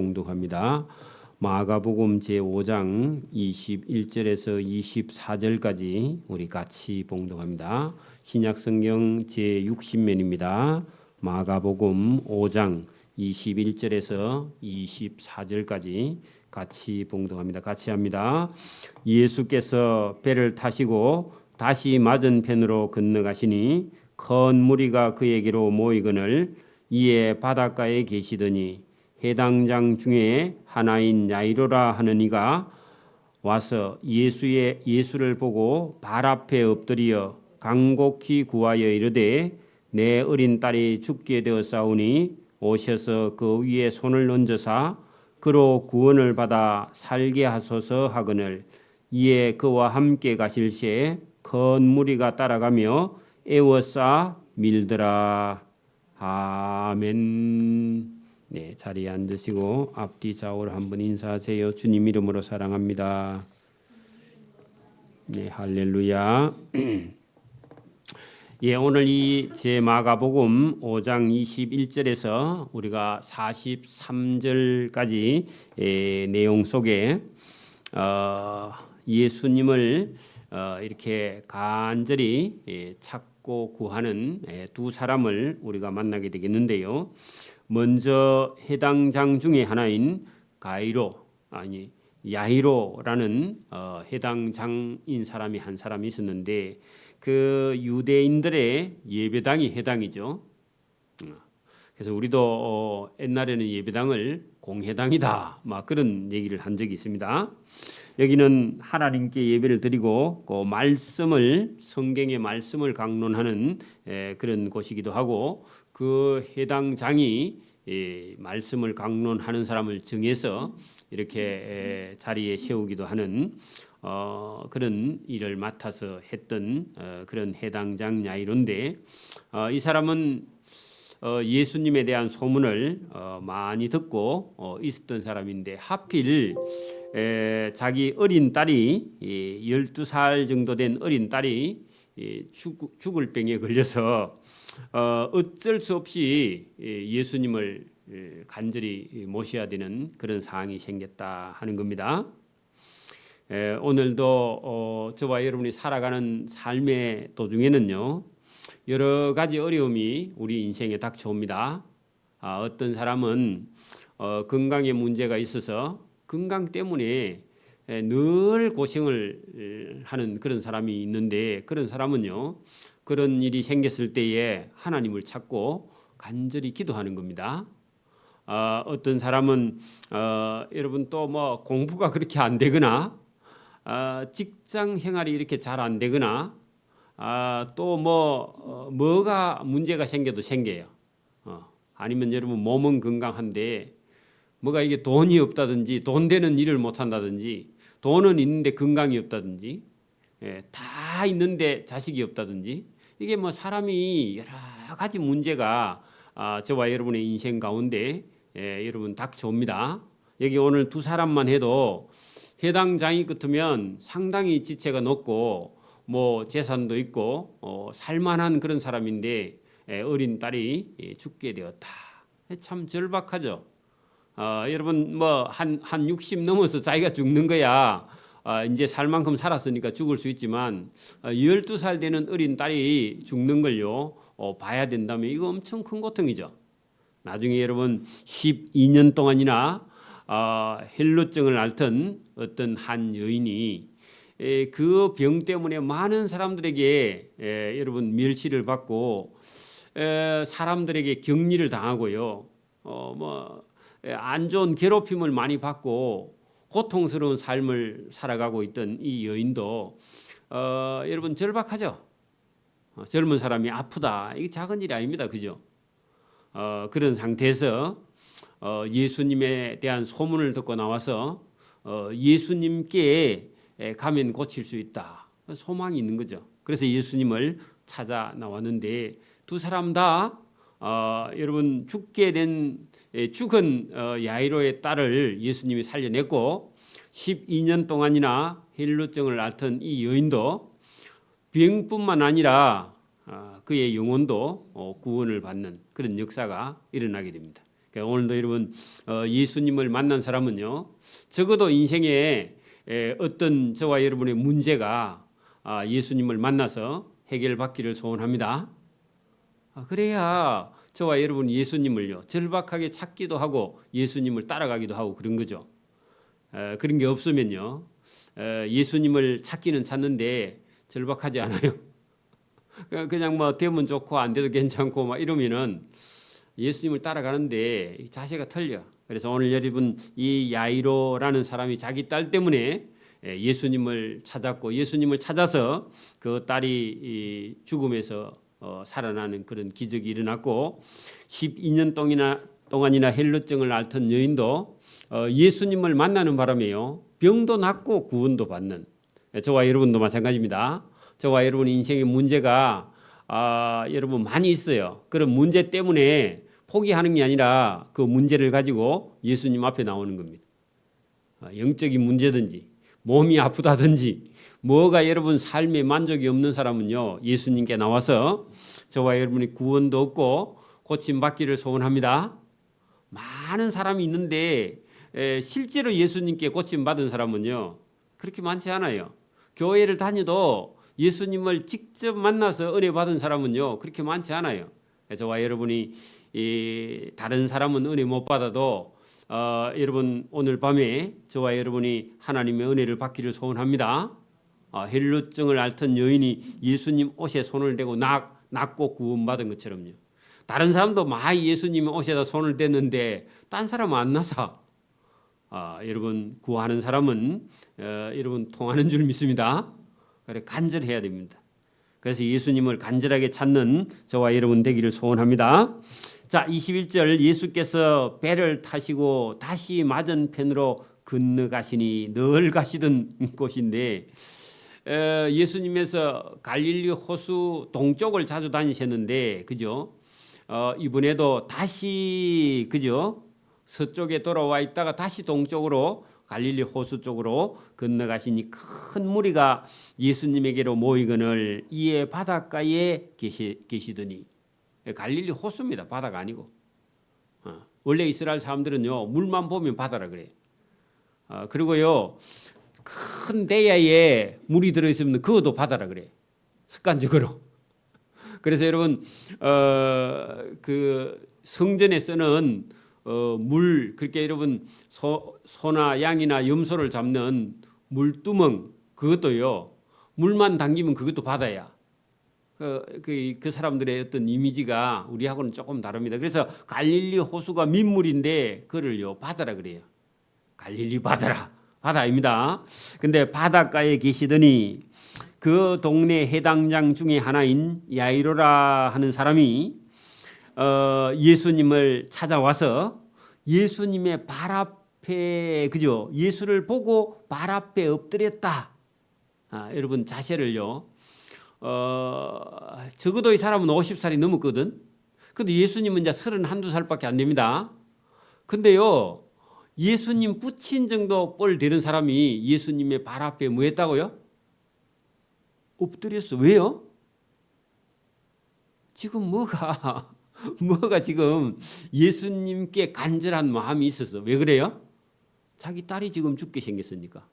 봉독합니다. 마가복음 제5장 21절에서 24절까지 우리 같이 봉독합니다. 신약성경 제60면입니다. 마가복음 5장 21절에서 24절까지 같이 봉독합니다. 같이 합니다. 예수께서 배를 타시고 다시 맞은편으로 건너가시니 큰 무리가 그에게로 모이거늘 이에 바닷가에 계시더니 해당장 중에 하나인 야이로라 하는 이가 와서 예수를 보고 발 앞에 엎드려 간곡히 구하여 이르되 내 어린 딸이 죽게 되었사오니 오셔서 그 위에 손을 얹으사 그로 구원을 받아 살게 하소서 하거늘 이에 그와 함께 가실새 큰 무리가 따라가며 애워싸 밀더라. 아멘. 네, 자리에 앉으시고 앞뒤 좌우로 한번 인사하세요. 주님 이름으로 사랑합니다. 네, 할렐루야. 예, 오늘 이 제 마가복음 5장 21절에서 우리가 43절까지 내용 속에 예수님을 이렇게 간절히 찾고 구하는 두 사람을 우리가 만나게 되겠는데요. 먼저 해당 장 중에 하나인 야이로라는 해당 장인 사람이 한 사람이 있었는데 그 유대인들의 예배당이 해당이죠. 그래서 우리도 옛날에는 예배당을 공회당이다 막 그런 얘기를 한 적이 있습니다. 여기는 하나님께 예배를 드리고 그 성경의 말씀을 강론하는 그런 곳이기도 하고 그 해당 장이 말씀을 강론하는 사람을 정해서 이렇게 자리에 세우기도 하는 그런 일을 맡아서 했던 그런 해당장 야이로인데 이 사람은 예수님에 대한 소문을 많이 듣고 있었던 사람인데 하필 자기 어린 딸이 12살 정도 된 어린 딸이 죽을 병에 걸려서 어쩔 수 없이 예수님을 간절히 모셔야 되는 그런 상황이 생겼다 하는 겁니다. 오늘도 저와 여러분이 살아가는 삶의 도중에는요 여러 가지 어려움이 우리 인생에 닥쳐옵니다. 어떤 사람은 건강에 문제가 있어서 건강 때문에 늘 고생을 하는 그런 사람이 있는데 그런 사람은요 그런 일이 생겼을 때에 하나님을 찾고 간절히 기도하는 겁니다. 어떤 사람은 여러분 또 뭐 공부가 그렇게 안 되거나 직장 생활이 이렇게 잘 안 되거나 또 뭐가 문제가 생겨도 생겨요. 아니면 여러분 몸은 건강한데 뭐가 이게 돈이 없다든지 돈 되는 일을 못 한다든지 돈은 있는데 건강이 없다든지 다 있는데 자식이 없다든지 이게 뭐 사람이 여러 가지 문제가 저와 여러분의 인생 가운데 여러분 닥쳐옵니다. 여기 오늘 두 사람만 해도 해당 장이 같으면 상당히 지체가 높고 뭐 재산도 있고 살만한 그런 사람인데 어린 딸이 죽게 되었다. 참 절박하죠. 여러분 뭐 한 60 넘어서 자기가 죽는 거야. 이제 살 만큼 살았으니까 죽을 수 있지만 12살 되는 어린 딸이 죽는 걸요 봐야 된다면 이거 엄청 큰 고통이죠. 나중에 여러분 12년 동안이나 헬루증을 앓던 어떤 한 여인이 그 병 때문에 많은 사람들에게 여러분 멸시를 받고 사람들에게 격리를 당하고요. 안 좋은 괴롭힘을 많이 받고 고통스러운 삶을 살아가고 있던 이 여인도 여러분 절박하죠. 젊은 사람이 아프다. 이게 작은 일이 아닙니다. 그죠? 그런 상태에서 예수님에 대한 소문을 듣고 나와서 예수님께 가면 고칠 수 있다. 소망이 있는 거죠. 그래서 예수님을 찾아 나왔는데 두 사람 다 여러분 죽은 야이로의 딸을 예수님이 살려냈고 12년 동안이나 헬루증을 앓던 이 여인도 병뿐만 아니라 그의 영혼도 구원을 받는 그런 역사가 일어나게 됩니다. 그러니까 오늘도 여러분 예수님을 만난 사람은요, 적어도 인생에 어떤 저와 여러분의 문제가 예수님을 만나서 해결받기를 소원합니다. 그래야 저와 여러분 예수님을요 절박하게 찾기도 하고 예수님을 따라가기도 하고 그런 거죠. 그런 게 없으면요 예수님을 찾기는 찾는데 절박하지 않아요. 그냥 뭐 되면 좋고 안 돼도 괜찮고 막 이러면은 예수님을 따라가는데 자세가 틀려. 그래서 오늘 여러분 이 야이로라는 사람이 자기 딸 때문에 예수님을 찾았고 예수님을 찾아서 그 딸이 죽음에서 살아나는 그런 기적이 일어났고 12년 동안이나 헬루증을 앓던 여인도 예수님을 만나는 바람에요 병도 낫고 구원도 받는, 저와 여러분도 마찬가지입니다. 저와 여러분 인생의 문제가 여러분 많이 있어요. 그런 문제 때문에 포기하는 게 아니라 그 문제를 가지고 예수님 앞에 나오는 겁니다. 영적인 문제든지 몸이 아프다든지 뭐가 여러분 삶에 만족이 없는 사람은요 예수님께 나와서 저와 여러분이 구원도 얻고 고침받기를 소원합니다. 많은 사람이 있는데 실제로 예수님께 고침받은 사람은요 그렇게 많지 않아요. 교회를 다녀도 예수님을 직접 만나서 은혜 받은 사람은요 그렇게 많지 않아요. 저와 여러분이 다른 사람은 은혜 못 받아도 여러분 오늘 밤에 저와 여러분이 하나님의 은혜를 받기를 소원합니다. 헬루증을 앓던 여인이 예수님 옷에 손을 대고 낫고 구원받은 것처럼요. 다른 사람도 많이 예수님의 옷에다 손을 댔는데 딴 사람은 안 나서 여러분 구하는 사람은 여러분 통하는 줄 믿습니다. 그래 간절해야 됩니다. 그래서 예수님을 간절하게 찾는 저와 여러분 되기를 소원합니다. 자, 21절 예수께서 배를 타시고 다시 맞은편으로 건너가시니 늘 가시던 곳인데 예수님께서 갈릴리 호수 동쪽을 자주 다니셨는데 그죠? 이번에도 다시 그죠? 서쪽에 돌아와 있다가 다시 동쪽으로 갈릴리 호수 쪽으로 건너가시니 큰 무리가 예수님에게로 모이거늘 이에 바닷가에 계시더니, 갈릴리 호수입니다. 바다가 아니고. 원래 이스라엘 사람들은요 물만 보면 바다라 그래요. 그리고요 큰 대야에 물이 들어있으면 그것도 바다라 그래요. 습관적으로. 그래서 여러분 그 성전에 쓰는 물, 그렇게 여러분 소나 양이나 염소를 잡는 물두멍, 그것도요 물만 당기면 그것도 바다야. 그 사람들의 어떤 이미지가 우리하고는 조금 다릅니다. 그래서 갈릴리 호수가 민물인데 그를요 바다라 그래요. 갈릴리 바다입니다. 근데 바닷가에 계시더니 그 동네 해당장 중에 하나인 야이로라 하는 사람이 예수님을 찾아와서 예수님의 발 앞에 그죠? 예수를 보고 발 앞에 엎드렸다. 여러분 자세를요. 적어도 이 사람은 50살이 넘었거든. 근데 예수님은 이제 31~32살밖에 안 됩니다. 근데요. 예수님 붙인 정도 뻘 되는 사람이 예수님의 발 앞에 뭐 했다고요? 엎드렸어. 왜요? 지금 뭐가 지금 예수님께 간절한 마음이 있었어. 왜 그래요? 자기 딸이 지금 죽게 생겼으니까.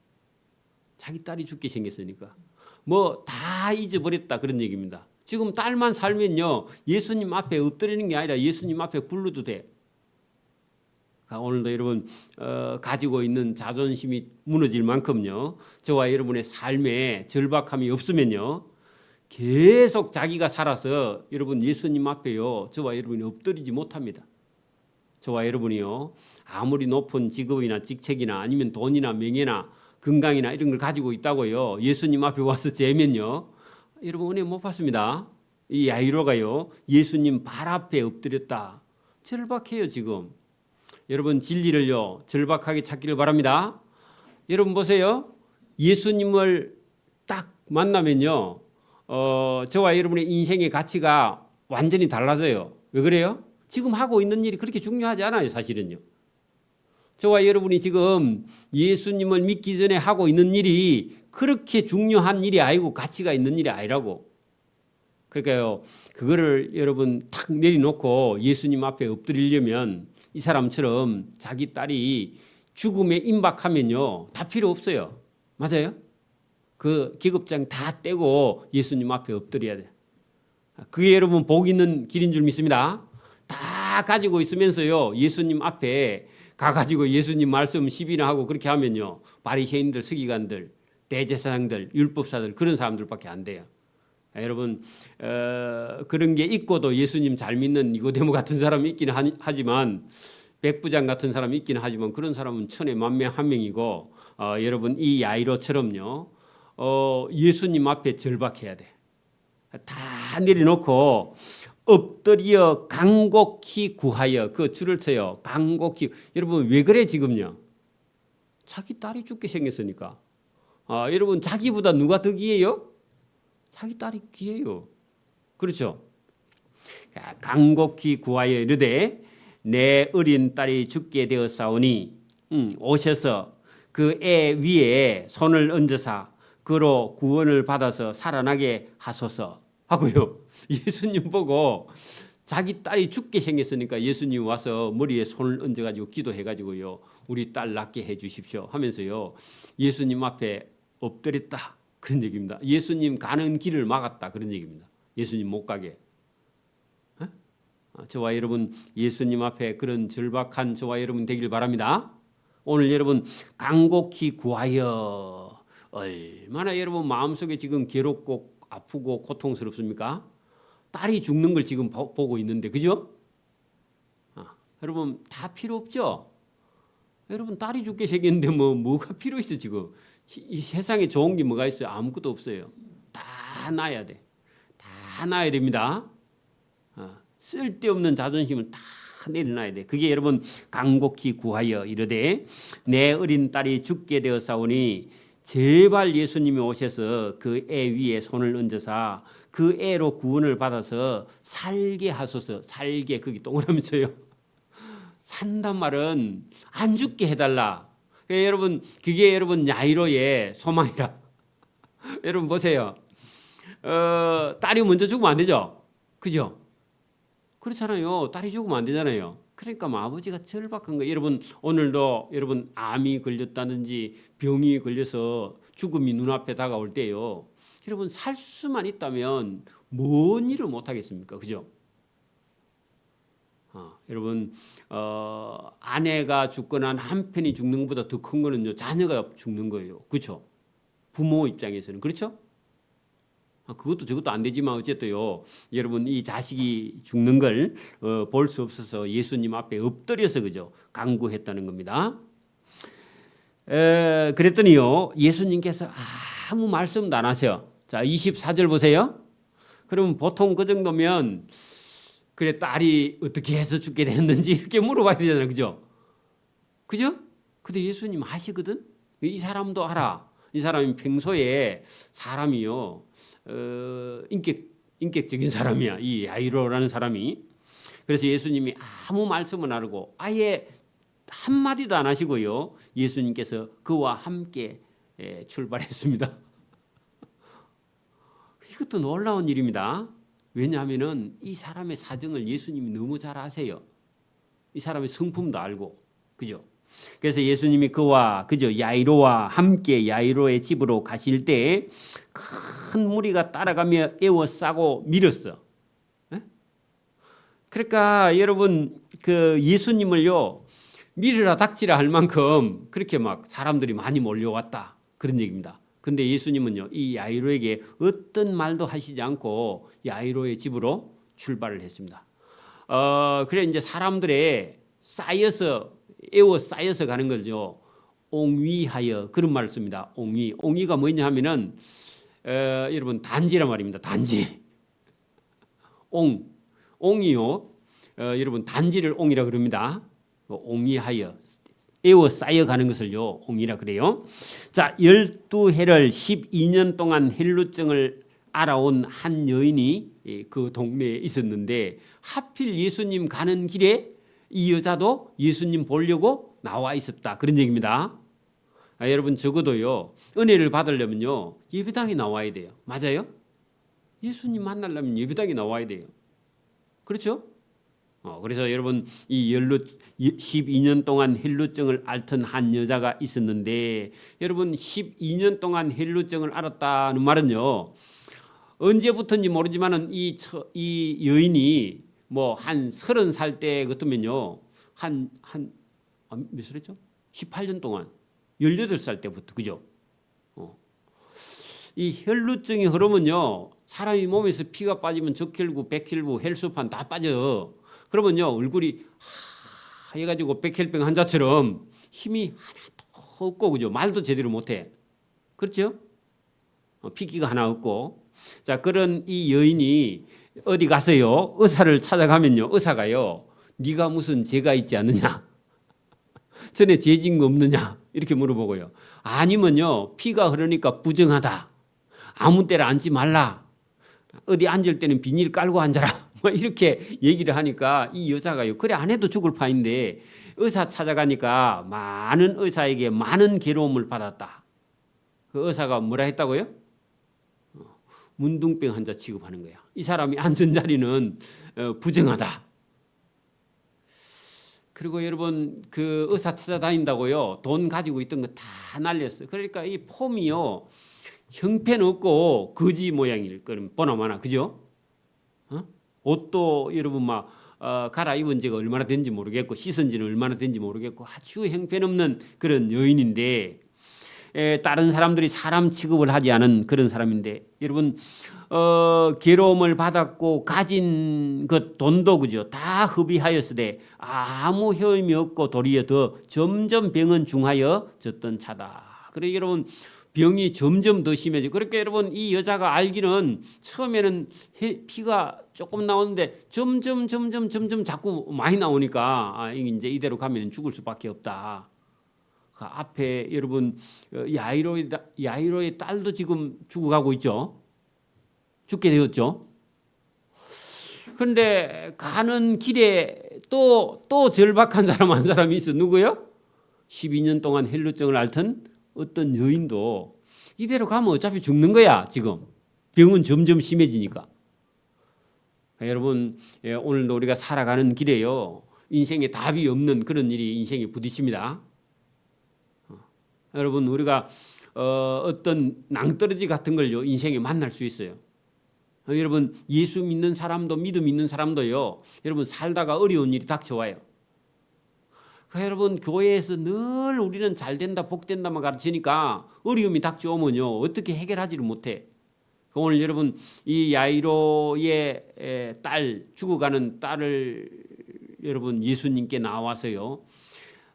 뭐 다 잊어버렸다 그런 얘기입니다. 지금 딸만 살면요 예수님 앞에 엎드리는 게 아니라 예수님 앞에 굴러도 돼. 오늘도 여러분 가지고 있는 자존심이 무너질 만큼요 저와 여러분의 삶에 절박함이 없으면요 계속 자기가 살아서 여러분 예수님 앞에요 저와 여러분이 엎드리지 못합니다. 저와 여러분이요 아무리 높은 직업이나 직책이나 아니면 돈이나 명예나 건강이나 이런 걸 가지고 있다고요 예수님 앞에 와서 재면요 여러분 은혜 못 받습니다. 이 야이로가요 예수님 발 앞에 엎드렸다. 절박해요 지금. 여러분 진리를요 절박하게 찾기를 바랍니다. 여러분 보세요. 예수님을 딱 만나면요 저와 여러분의 인생의 가치가 완전히 달라져요. 왜 그래요? 지금 하고 있는 일이 그렇게 중요하지 않아요 사실은요. 저와 여러분이 지금 예수님을 믿기 전에 하고 있는 일이 그렇게 중요한 일이 아니고 가치가 있는 일이 아니라고. 그러니까요 그거를 여러분 탁 내려놓고 예수님 앞에 엎드리려면 이 사람처럼 자기 딸이 죽음에 임박하면요 다 필요 없어요. 맞아요? 그 기급장 다 떼고 예수님 앞에 엎드려야 돼. 그게 여러분 복 있는 길인 줄 믿습니다. 다 가지고 있으면서요 예수님 앞에 가가지고 예수님 말씀 시비나 하고 그렇게 하면요 바리새인들, 서기관들, 대제사장들, 율법사들 그런 사람들밖에 안 돼요. 여러분 그런 게 있고도 예수님 잘 믿는 니고데모 같은 사람이 있기는 하지만 백부장 같은 사람이 있기는 하지만 그런 사람은 천에 만명 한 명이고 여러분 이 야이로처럼요 예수님 앞에 절박해야 돼. 다 내려놓고 엎드려 간곡히 구하여 그 줄을 쳐요. 간곡히. 여러분 왜 그래 지금요? 자기 딸이 죽게 생겼으니까. 여러분 자기보다 누가 더 귀해요? 자기 딸이 귀해요. 그렇죠? 간곡히 구하여 이르되 내 어린 딸이 죽게 되었사오니 오셔서 그 애 위에 손을 얹으사 그로 구원을 받아서 살아나게 하소서 하고요. 예수님 보고 자기 딸이 죽게 생겼으니까 예수님 와서 머리에 손을 얹어가지고 기도해가지고요. 우리 딸 낫게 해주십시오 하면서요. 예수님 앞에 엎드렸다. 그런 얘기입니다. 예수님 가는 길을 막았다. 그런 얘기입니다. 예수님 못 가게. 저와 여러분 예수님 앞에 그런 절박한 저와 여러분 되길 바랍니다. 오늘 여러분 간곡히 구하여 얼마나 여러분 마음속에 지금 괴롭고 아프고 고통스럽습니까? 딸이 죽는 걸 지금 보고 있는데 그죠? 여러분 다 필요 없죠? 여러분 딸이 죽게 생겼는데 뭐가 필요 있어 지금? 이 세상에 좋은 게 뭐가 있어요? 아무것도 없어요. 다 놔야 돼. 다 놔야 됩니다. 쓸데없는 자존심을 다 내려놔야 돼. 그게 여러분 간곡히 구하여 이르되 내 어린 딸이 죽게 되었사오니 제발 예수님이 오셔서 그 애 위에 손을 얹어서 그 애로 구원을 받아서 살게 하소서. 살게 그게 동그라미 쳐요. 산단 말은 안 죽게 해달라. 여러분 그게 여러분 야이로의 소망이라. 여러분 보세요. 딸이 먼저 죽으면 안 되죠. 그죠? 그렇잖아요. 딸이 죽으면 안 되잖아요. 그러니까 아버지가 절박한 거예요. 여러분 오늘도 여러분 암이 걸렸다든지 병이 걸려서 죽음이 눈앞에 다가올 때요. 여러분 살 수만 있다면 뭔 일을 못 하겠습니까? 그죠? 여러분 아내가 죽거나 남편이 죽는 것보다 더 큰 거는요. 자녀가 죽는 거예요. 그렇죠? 부모 입장에서는 그렇죠? 그것도 저것도 안 되지만 어쨌든요. 여러분 이 자식이 죽는 걸 볼 수 없어서 예수님 앞에 엎드려서 그죠? 간구했다는 겁니다. 그랬더니요. 예수님께서 아무 말씀도 안 하세요. 자 24절 보세요. 그러면 보통 그 정도면 그래 딸이 어떻게 해서 죽게 됐는지 이렇게 물어봐야 되잖아요. 그죠? 그죠? 근데 예수님 아시거든? 이 사람도 알아. 이 사람이 평소에 사람이요. 인격적인 사람이야. 이 야이로라는 사람이. 그래서 예수님이 아무 말씀은 안 하고 아예 한마디도 안 하시고요. 예수님께서 그와 함께 출발했습니다. 이것도 놀라운 일입니다. 왜냐하면 이 사람의 사정을 예수님이 너무 잘 아세요. 이 사람의 성품도 알고. 그죠? 그래서 예수님이 그와 그죠 야이로와 함께 야이로의 집으로 가실 때 큰 무리가 따라가며 에워싸고 밀었어. 그러니까 여러분 그 예수님을요 밀으라 닥치라 할 만큼 그렇게 막 사람들이 많이 몰려왔다 그런 얘기입니다. 근데 예수님은요 이 야이로에게 어떤 말도 하시지 않고 야이로의 집으로 출발을 했습니다. 그래 이제 사람들의 에워싸여서 가는 거죠. 옹위하여 그런 말을 씁니다. 옹위가 뭐냐 하면은 여러분 단지란 말입니다. 단지. 옹이요. 여러분 단지를 옹이라 그럽니다. 옹위하여 에워싸여 가는 것을요 옹이라 그래요. 자 12해를 12년 동안 헬루증을 알아온 한 여인이 그 동네에 있었는데 하필 예수님 가는 길에 이 여자도 예수님 보려고 나와 있었다. 그런 얘기입니다. 여러분 적어도요. 은혜를 받으려면요. 예배당에 나와야 돼요. 맞아요? 예수님 만나려면 예배당에 나와야 돼요. 그렇죠? 그래서 여러분 이 12년 동안 헬루증을 앓던 한 여자가 있었는데 여러분 12년 동안 헬루증을 앓았다는 말은요. 언제부터인지 모르지만은 이 여인이 뭐 한 30살 때 같으면요. 몇 살이죠? 18년 동안 18살 때부터 그죠? 이 혈루증이 흐르면요. 사람이 몸에서 피가 빠지면 적혈구, 백혈구, 혈소판 다 빠져. 그러면요. 얼굴이 하얘가지고 백혈병 환자처럼 힘이 하나도 없고 그죠? 말도 제대로 못해. 그렇죠? 피기가 하나 없고. 자, 그런 이 여인이 어디 가서요. 의사를 찾아가면요. 의사가요. 네가 무슨 죄가 있지 않느냐? 전에 죄 지은 거 없느냐? 이렇게 물어보고요. 아니면요. 피가 흐르니까 부정하다. 아무 때나 앉지 말라. 어디 앉을 때는 비닐 깔고 앉아라. 뭐 이렇게 얘기를 하니까 이 여자가요. 그래 안 해도 죽을 판인데 의사 찾아가니까 많은 의사에게 많은 괴로움을 받았다. 그 의사가 뭐라 했다고요? 문둥병 환자 취급하는 거야. 이 사람이 앉은 자리는 부정하다. 그리고 여러분 그 의사 찾아다닌다고요. 돈 가지고 있던 거 다 날렸어요. 그러니까 이 폼이요. 형편 없고 거지 모양일 거는 보나마나 그죠? 옷도 여러분 막 갈아입은 지가 얼마나 된지 모르겠고 씻은 지는 얼마나 된지 모르겠고 아주 형편없는 그런 여인인데 다른 사람들이 사람 취급을 하지 않은 그런 사람인데 여러분 괴로움을 받았고 가진 것 돈도 그죠 다 허비하였으되 아무 효임이 없고 도리어 더 점점 병은 중하여 졌던 차다. 그러니까 여러분 병이 점점 더 심해지고 그러니까 여러분 이 여자가 알기는 처음에는 피가 조금 나오는데 점점 자꾸 많이 나오니까 이제 이대로 가면 죽을 수밖에 없다. 그 앞에 여러분 야이로의 딸도 지금 죽어가고 있죠. 죽게 되었죠. 그런데 가는 길에 또 절박한 사람 한 사람이 있어. 누구요? 12년 동안 헬루증을 앓던 어떤 여인도 이대로 가면 어차피 죽는 거야. 지금 병은 점점 심해지니까. 여러분 오늘도 우리가 살아가는 길에요. 인생에 답이 없는 그런 일이 인생에 부딪힙니다. 여러분 우리가 어떤 낭떠러지 같은 걸요 인생에 만날 수 있어요. 여러분 예수 믿는 사람도 믿음 있는 사람도요. 여러분 살다가 어려운 일이 닥쳐와요. 그러니까 여러분 교회에서 늘 우리는 잘된다 복된다만 가르치니까 어려움이 닥쳐오면요 어떻게 해결하지를 못해. 오늘 여러분 이 야이로의 딸 죽어가는 딸을 여러분 예수님께 나와서요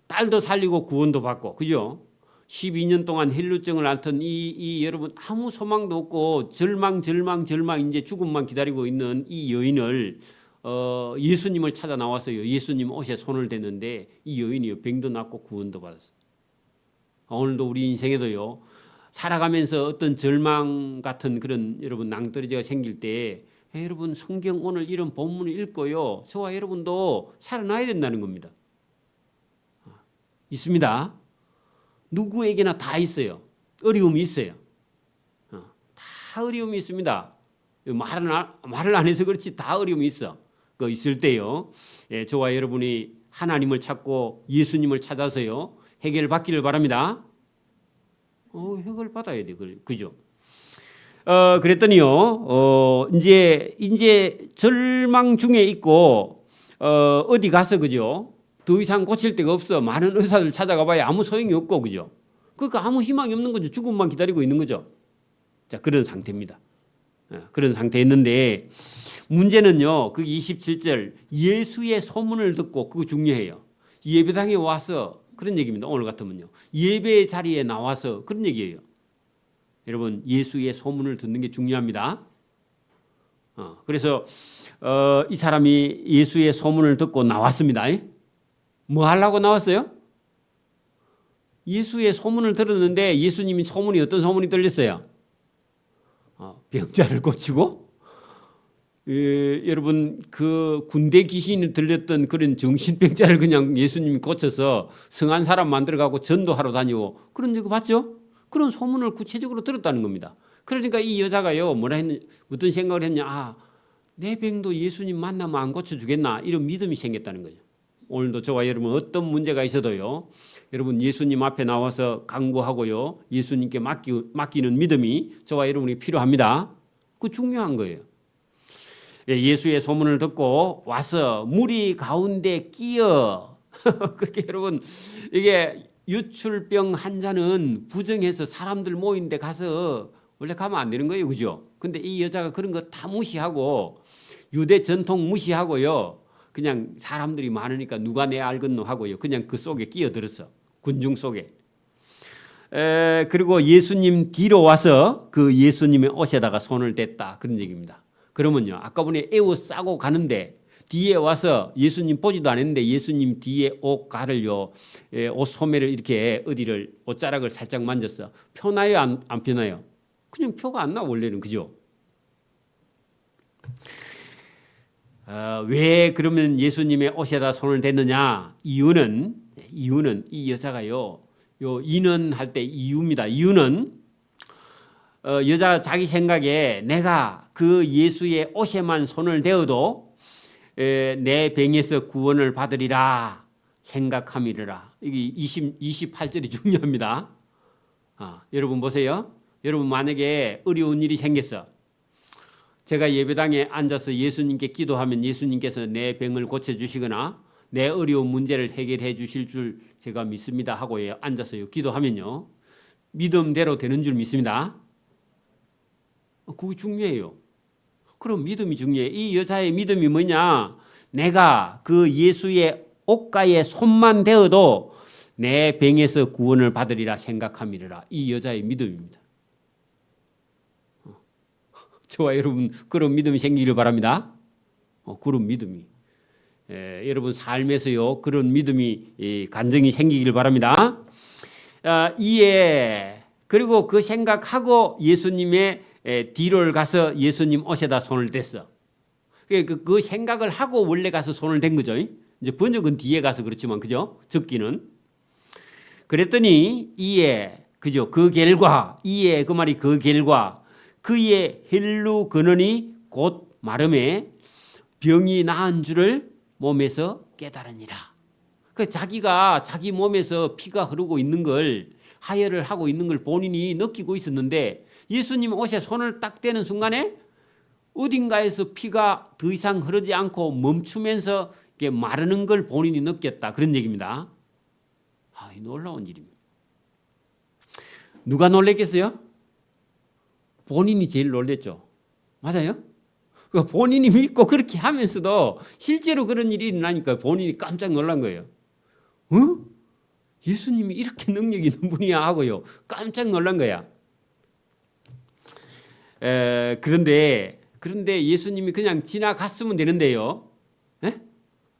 딸도 살리고 구원도 받고 그죠? 12년 동안 헬루증을 앓던 이 여러분 아무 소망도 없고 절망 이제 죽음만 기다리고 있는 이 여인을 예수님을 찾아 나와서요. 예수님 옷에 손을 댔는데 이 여인이요 병도 낫고 구원도 받았어요. 오늘도 우리 인생에도요. 살아가면서 어떤 절망 같은 그런 여러분 낭떠러지가 생길 때 여러분 성경 오늘 이런 본문을 읽고요. 저와 여러분도 살아나야 된다는 겁니다. 있습니다. 누구에게나 다 있어요. 어려움이 있어요. 다 어려움이 있습니다. 말을 안 해서 그렇지 다 어려움이 있어. 그 있을 때요. 저와 여러분이 하나님을 찾고 예수님을 찾아서요. 해결받기를 바랍니다. 해결받아야 돼. 그죠? 그랬더니요. 이제 절망 중에 있고 어디 가서 그죠? 더 이상 고칠 데가 없어. 많은 의사들 찾아가 봐야 아무 소용이 없고 그죠? 그러니까 아무 희망이 없는 거죠. 죽음만 기다리고 있는 거죠. 자, 그런 상태입니다. 그런 상태였는데 문제는요. 그 27절 예수의 소문을 듣고 그거 중요해요. 예배당에 와서 그런 얘기입니다. 오늘 같으면요. 예배 자리에 나와서 그런 얘기예요. 여러분 예수의 소문을 듣는 게 중요합니다. 그래서 이 사람이 예수의 소문을 듣고 나왔습니다. 뭐 하려고 나왔어요? 예수의 소문을 들었는데 예수님이 소문이 어떤 소문이 들렸어요? 병자를 고치고 여러분 그 군대 귀신이 들렸던 그런 정신병자를 그냥 예수님이 고쳐서 성한 사람 만들어가고 전도하러 다니고 그런 거 봤죠? 그런 소문을 구체적으로 들었다는 겁니다. 그러니까 이 여자가요 뭐라 했는 어떤 생각을 했냐? 내 병도 예수님 만나면 안 고쳐주겠나 이런 믿음이 생겼다는 거죠. 오늘도 저와 여러분 어떤 문제가 있어도요, 여러분 예수님 앞에 나와서 간구하고요, 예수님께 맡기는 믿음이 저와 여러분이 필요합니다. 그 중요한 거예요. 예수의 소문을 듣고 와서 무리 가운데 끼어 그렇게 여러분, 이게 유출병 환자는 부정해서 사람들 모인 데 가서 원래 가면 안 되는 거예요, 그죠? 근데 이 여자가 그런 거 다 무시하고 유대 전통 무시하고요, 그냥 사람들이 많으니까 누가 내 알겠노 하고요, 그냥 그 속에 끼어들었어. 군중 속에. 그리고 예수님 뒤로 와서 그 예수님의 옷에다가 손을 댔다, 그런 얘기입니다. 그러면요, 아까 보니 에워싸고 가는데 뒤에 와서 예수님 보지도 않았는데 예수님 뒤에 옷가를요, 옷 소매를 이렇게 어디를 옷자락을 살짝 만졌어. 표나요, 안 표나요? 그냥 표가 안 나, 원래는. 그죠? 왜 그러면 예수님의 옷에다 손을 댔느냐? 이유는 이 여자가요, 요 이는 할 때 이유입니다. 이유는 여자 자기 생각에 내가 그 예수의 옷에만 손을 대어도 내 병에서 구원을 받으리라 생각함이라. 이게 28절이 중요합니다. 여러분 보세요. 여러분 만약에 어려운 일이 생겼어. 제가 예배당에 앉아서 예수님께 기도하면 예수님께서 내 병을 고쳐주시거나 내 어려운 문제를 해결해 주실 줄 제가 믿습니다 하고 앉아서요 기도하면요, 믿음대로 되는 줄 믿습니다. 그게 중요해요. 그럼 믿음이 중요해. 이 여자의 믿음이 뭐냐? 내가 그 예수의 옷가에 손만 대어도 내 병에서 구원을 받으리라 생각함이라. 이 여자의 믿음입니다. 저와 여러분 그런 믿음이 생기기를 바랍니다. 그런 믿음이. 여러분 삶에서요 그런 믿음이 간증이 생기기를 바랍니다. 이에 그리고 그 생각하고 예수님의 뒤를 가서 예수님 옷에다 손을 댔어. 그 생각을 하고 원래 가서 손을 댄 거죠. 이제 번역은 뒤에 가서 그렇지만, 그죠? 적기는. 그랬더니 이에, 그죠? 그 결과, 이에 그 말이 그 결과 그의 혈루 근원이 곧 마름에 병이 나은 줄을 몸에서 깨달으니라. 자기가 자기 몸에서 피가 흐르고 있는 걸, 하혈을 하고 있는 걸 본인이 느끼고 있었는데 예수님 옷에 손을 딱 대는 순간에 어딘가에서 피가 더 이상 흐르지 않고 멈추면서 이렇게 마르는 걸 본인이 느꼈다, 그런 얘기입니다. 놀라운 일입니다. 누가 놀랬겠어요? 본인이 제일 놀랬죠. 맞아요? 본인이 믿고 그렇게 하면서도 실제로 그런 일이 일어나니까 본인이 깜짝 놀란 거예요. 예수님이 이렇게 능력이 있는 분이야 하고요, 깜짝 놀란 거야. 그런데 예수님이 그냥 지나갔으면 되는데요.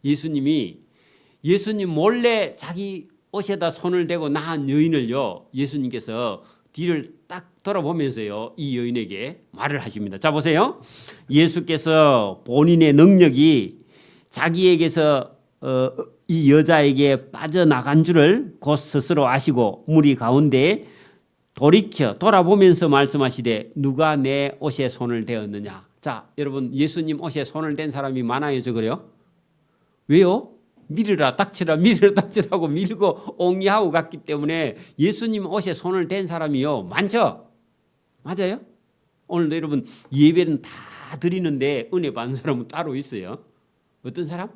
예수님 몰래 자기 옷에다 손을 대고 나은 여인을요, 예수님께서 뒤를 딱 돌아보면서요 이 여인에게 말을 하십니다. 자 보세요. 예수께서 본인의 능력이 자기에게서 이 여자에게 빠져나간 줄을 곧 스스로 아시고 무리 가운데 돌이켜 돌아보면서 말씀하시되 누가 내 옷에 손을 대었느냐. 자 여러분, 예수님 옷에 손을 댄 사람이 많아요, 저거요? 왜요? 밀으라 닥치라 밀으라 닥치라고 밀고 옹이하고 갔기 때문에 예수님 옷에 손을 댄 사람이요 많죠? 맞아요? 오늘도 여러분 예배는 다 드리는데 은혜 받는 사람은 따로 있어요. 어떤 사람?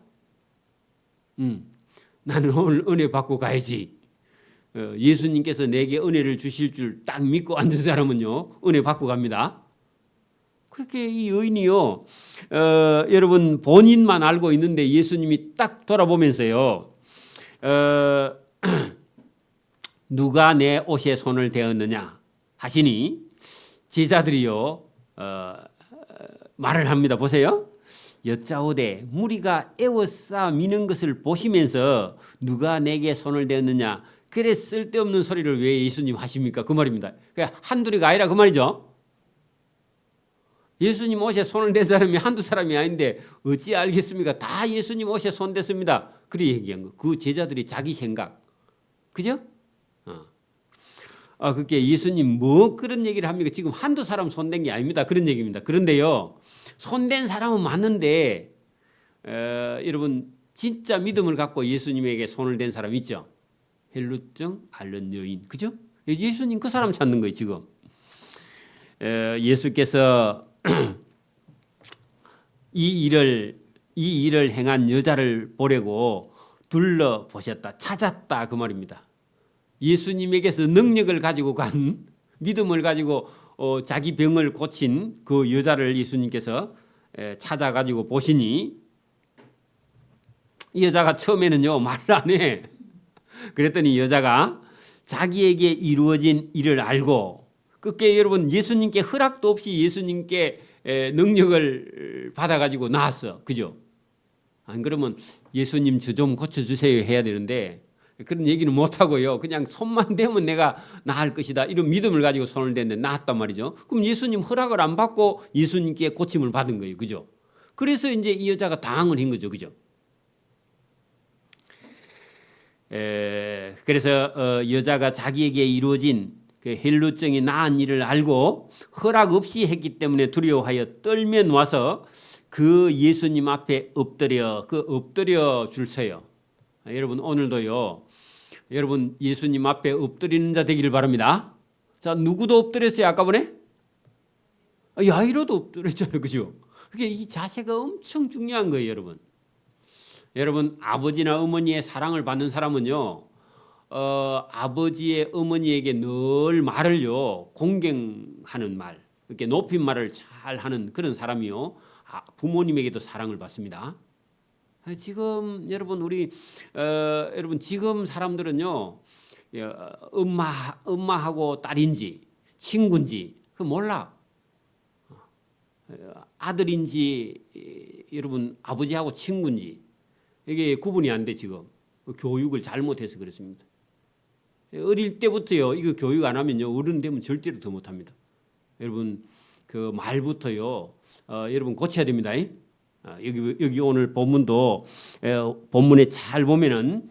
나는 오늘 은혜 받고 가야지. 예수님께서 내게 은혜를 주실 줄 딱 믿고 앉은 사람은요 은혜 받고 갑니다. 그렇게 이 여인이요, 여러분 본인만 알고 있는데 예수님이 딱 돌아보면서요, 누가 내 옷에 손을 대었느냐 하시니 제자들이요 말을 합니다. 보세요. 여짜오되 무리가 에워싸 미는 것을 보시면서 누가 내게 손을 대었느냐, 그래 쓸데없는 소리를 왜 예수님 하십니까? 그 말입니다. 그냥 한둘이가 아니라 그 말이죠. 예수님 옷에 손을 댄 사람이 한두 사람이 아닌데 어찌 알겠습니까? 다 예수님 옷에 손 댔습니다. 그래 얘기한 거. 그 제자들이 자기 생각. 그죠? 그게 예수님 뭐 그런 얘기를 합니까? 지금 한두 사람 손댄 게 아닙니다. 그런 얘기입니다. 그런데요, 손댄 사람은 맞는데 여러분 진짜 믿음을 갖고 예수님에게 손을 댄 사람 있죠? 헬루증 앓는 여인, 그죠? 예수님 그 사람 찾는 거예요 지금. 예수께서 이 일을 행한 여자를 보려고 둘러보셨다, 찾았다 그 말입니다. 예수님에게서 능력을 가지고 간, 믿음을 가지고 자기 병을 고친 그 여자를 예수님께서 찾아가지고 보시니 이 여자가 처음에는요 말을 안 해. 그랬더니 여자가 자기에게 이루어진 일을 알고, 그게 여러분 예수님께 허락도 없이 예수님께 능력을 받아가지고 나왔어, 그죠? 안 그러면 예수님 저 좀 고쳐주세요 해야 되는데 그런 얘기는 못하고요, 그냥 손만 대면 내가 나을 것이다 이런 믿음을 가지고 손을 댔는데 나았단 말이죠. 그럼 예수님 허락을 안 받고 예수님께 고침을 받은 거예요, 그죠? 그래서 이제 이 여자가 당황을 한 거죠, 그죠? 그래서 여자가 자기에게 이루어진 그 헬루증이 나은 일을 알고 허락 없이 했기 때문에 두려워하여 떨며 와서 그 예수님 앞에 엎드려 줄 서요. 여러분 오늘도요, 여러분 예수님 앞에 엎드리는 자 되기를 바랍니다. 자, 누구도 엎드렸어요 아까 보네? 야이로도 엎드렸잖아요, 그죠? 그게 이 자세가 엄청 중요한 거예요, 여러분. 여러분 아버지나 어머니의 사랑을 받는 사람은요, 아버지의 어머니에게 늘 말을요 공경하는 말, 이렇게 높임말을 잘 하는 그런 사람이요, 부모님에게도 사랑을 받습니다. 지금 여러분 여러분 지금 사람들은요 엄마하고 딸인지 친구인지 그 몰라. 아들인지 여러분 아버지하고 친구인지 이게 구분이 안 돼. 지금 교육을 잘못해서 그렇습니다. 어릴 때부터요 이거 교육 안 하면요 어른 되면 절대로 더 못합니다. 여러분 그 말부터요 여러분 고쳐야 됩니다. 여기 오늘 본문도 본문에 잘 보면은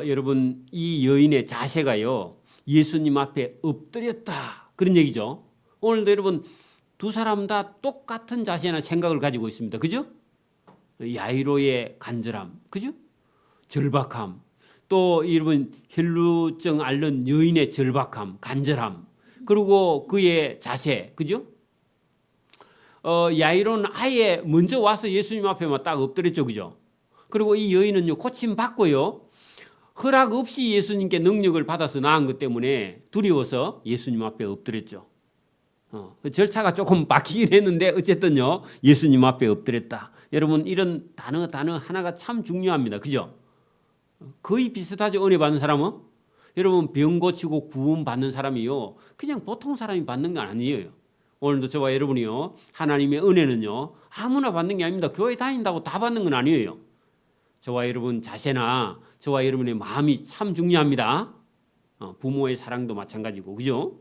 여러분 이 여인의 자세가요 예수님 앞에 엎드렸다 그런 얘기죠. 오늘도 여러분 두 사람 다 똑같은 자세나 생각을 가지고 있습니다. 그죠? 야이로의 간절함, 그죠? 절박함, 또 여러분 헬루증 앓는 여인의 절박함, 간절함, 그리고 그의 자세, 그죠? 야이로는 아예 먼저 와서 예수님 앞에만 딱 엎드렸죠, 그죠? 그리고 이 여인은요 고침 받고요 허락 없이 예수님께 능력을 받아서 나은 것 때문에 두려워서 예수님 앞에 엎드렸죠. 그 절차가 조금 바뀌긴 했는데 어쨌든요 예수님 앞에 엎드렸다. 여러분 이런 단어 하나가 참 중요합니다, 그죠? 거의 비슷하죠. 은혜 받는 사람은 여러분 병 고치고 구원 받는 사람이요 그냥 보통 사람이 받는 건 아니에요. 오늘도 저와 여러분이요 하나님의 은혜는요 아무나 받는 게 아닙니다. 교회 다닌다고 다 받는 건 아니에요. 저와 여러분 자세나 저와 여러분의 마음이 참 중요합니다. 부모의 사랑도 마찬가지고, 그죠?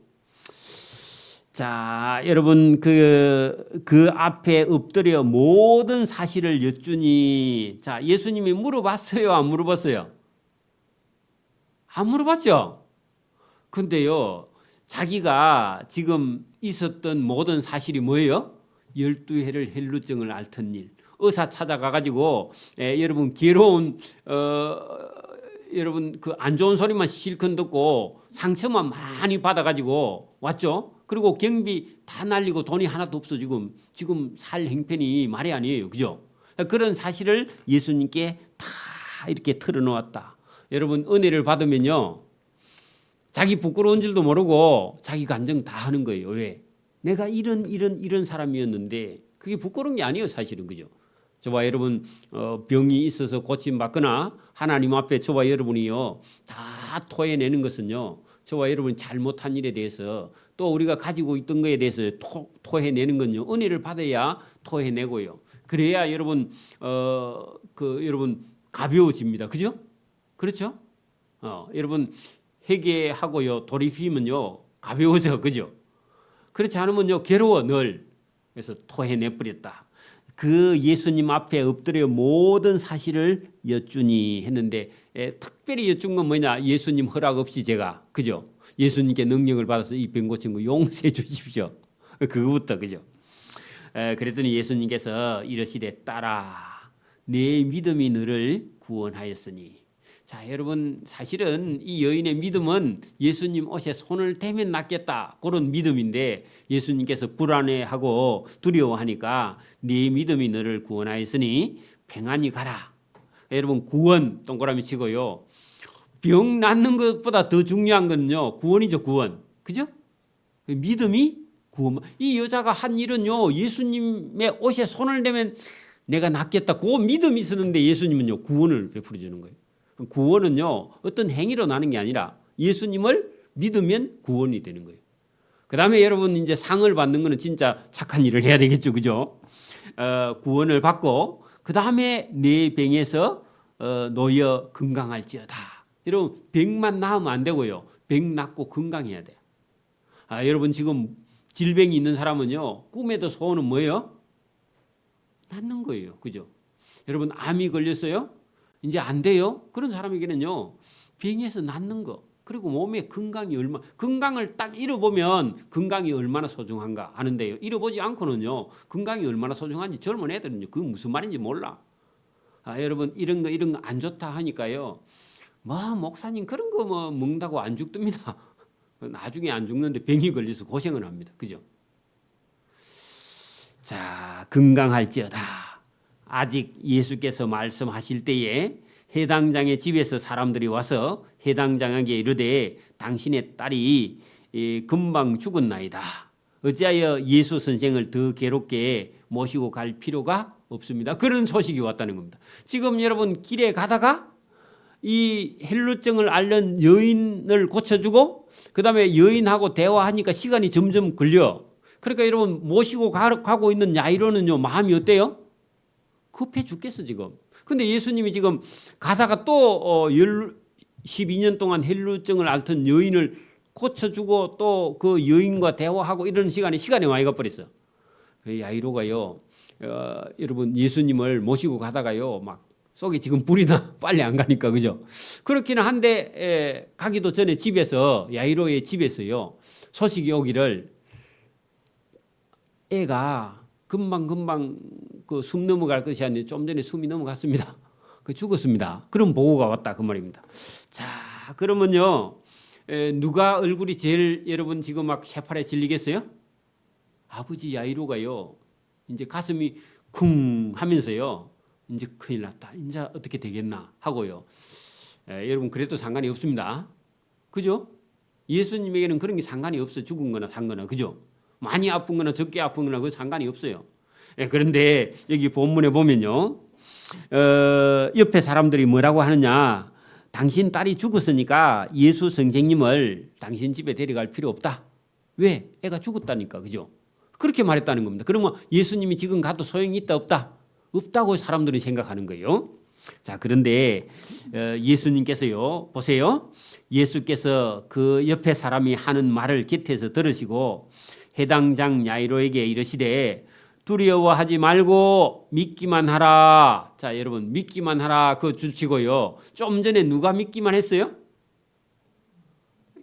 자, 여러분 그 앞에 엎드려 모든 사실을 여쭈니, 자, 예수님이 물어봤어요, 안 물어봤어요? 안 물어봤죠? 근데요 자기가 지금 있었던 모든 사실이 뭐예요? 12해를 헬루증을 앓던 일, 의사 찾아가가지고 여러분 괴로운 여러분 그 안 좋은 소리만 실컷 듣고 상처만 많이 받아가지고 왔죠. 그리고 경비 다 날리고 돈이 하나도 없어. 지금 살 형편이 말이 아니에요, 그죠? 그런 사실을 예수님께 다 이렇게 털어놓았다. 여러분 은혜를 받으면요 자기 부끄러운 줄도 모르고 자기 간증 다 하는 거예요. 왜? 내가 이런 사람이었는데 그게 부끄러운 게 아니에요, 사실은, 그죠? 저와 여러분 병이 있어서 고침받거나 하나님 앞에 저와 여러분이요 다 토해내는 것은요 저와 여러분이 잘못한 일에 대해서 또 우리가 가지고 있던 것에 대해서 토해내는 건요 은혜를 받아야 토해내고요 그래야 여러분 여러분 가벼워집니다, 그죠? 그렇죠? 여러분 회개하고요 돌이키면요 가벼워져, 그죠? 그렇지 않으면요 괴로워 늘. 그래서 토해내버렸다. 그 예수님 앞에 엎드려 모든 사실을 여쭈니 했는데 특별히 여쭌 건 뭐냐? 예수님 허락 없이 제가, 그죠? 예수님께 능력을 받아서 이 병 고친 거 용서해 주십시오. 그거부터 그죠. 그랬더니 예수님께서 이르시되 딸아 내 믿음이 너를 구원하였으니. 자 여러분 사실은 이 여인의 믿음은 예수님 옷에 손을 대면 낫겠다 그런 믿음인데 예수님께서 불안해하고 두려워하니까 네 믿음이 너를 구원하였으니 평안히 가라. 여러분 구원 동그라미 치고요. 병 낫는 것보다 더 중요한 거는요 구원이죠. 구원. 그죠? 믿음이 구원. 이 여자가 한 일은요 예수님의 옷에 손을 대면 내가 낫겠다 그 믿음이 있었는데 예수님은요 구원을 베풀어 주는 거예요. 구원은요 어떤 행위로 나는 게 아니라 예수님을 믿으면 구원이 되는 거예요. 그 다음에 여러분 이제 상을 받는 거는 진짜 착한 일을 해야 되겠죠. 그죠? 구원을 받고 그 다음에 내 병에서 놓여 건강할지어다. 여러분 병만 나으면 안 되고요. 병 낫고 건강해야 돼요. 여러분 지금 질병이 있는 사람은요 꿈에도 소원은 뭐예요? 낫는 거예요. 그죠? 여러분 암이 걸렸어요? 이제 안 돼요? 그런 사람에게는요 병에서 낫는 거 그리고 몸의 건강을 딱 잃어보면 건강이 얼마나 소중한가 아는데요. 잃어보지 않고는요 건강이 얼마나 소중한지 젊은 애들은요 그게 무슨 말인지 몰라. 여러분 이런 거 안 좋다 하니까요 뭐 목사님 그런 거 뭐 먹는다고 안 죽습니다. 나중에 안 죽는데 병이 걸려서 고생을 합니다. 그죠? 자 건강할지어다. 아직 예수께서 말씀하실 때에 해당장의 집에서 사람들이 와서 해당장에게 이르되 당신의 딸이 금방 죽었나이다. 어찌하여 예수 선생을 더 괴롭게 모시고 갈 필요가 없습니다. 그런 소식이 왔다는 겁니다. 지금 여러분 길에 가다가 이 헬루증을 앓는 여인을 고쳐주고 그 다음에 여인하고 대화하니까 시간이 점점 걸려. 그러니까 여러분 모시고 가고 있는 야이로는요 마음이 어때요? 급해 죽겠어 지금. 근데 예수님이 지금 가다가 또 12년 동안 헬루증을 앓던 여인을 고쳐주고 또 그 여인과 대화하고 이런 시간이 많이 가버렸어. 야이로가요 여러분 예수님을 모시고 가다가요 막 속에 지금 불이 나 빨리 안 가니까 그죠? 그렇기는 한데 가기도 전에 집에서 야이로의 집에서요 소식이 오기를 애가 금방 그 숨 넘어갈 것이 아니라 좀 전에 숨이 넘어갔습니다. 그 죽었습니다. 그런 보고가 왔다 그 말입니다. 자 그러면요 누가 얼굴이 제일 여러분 지금 막 새파래 질리겠어요? 아버지 야이로가요 이제 가슴이 쿵 하면서요 이제 큰일 났다. 이제 어떻게 되겠나 하고요. 여러분 그래도 상관이 없습니다. 그죠? 예수님에게는 그런 게 상관이 없어. 죽은 거나 산 거나 그죠? 많이 아픈 거나 적게 아픈 거나 그 상관이 없어요. 그런데 여기 본문에 보면요. 옆에 사람들이 뭐라고 하느냐. 당신 딸이 죽었으니까 예수 선생님을 당신 집에 데려갈 필요 없다. 왜? 애가 죽었다니까. 그죠? 그렇게 말했다는 겁니다. 그러면 예수님이 지금 가도 소용이 있다 없다? 없다고 사람들이 생각하는 거예요. 자, 그런데 예수님께서요. 보세요. 예수께서 그 옆에 사람이 하는 말을 곁에서 들으시고 해당장 야이로에게 이르시되 두려워하지 말고 믿기만 하라. 자, 여러분 믿기만 하라 그거 주시고요. 좀 전에 누가 믿기만 했어요?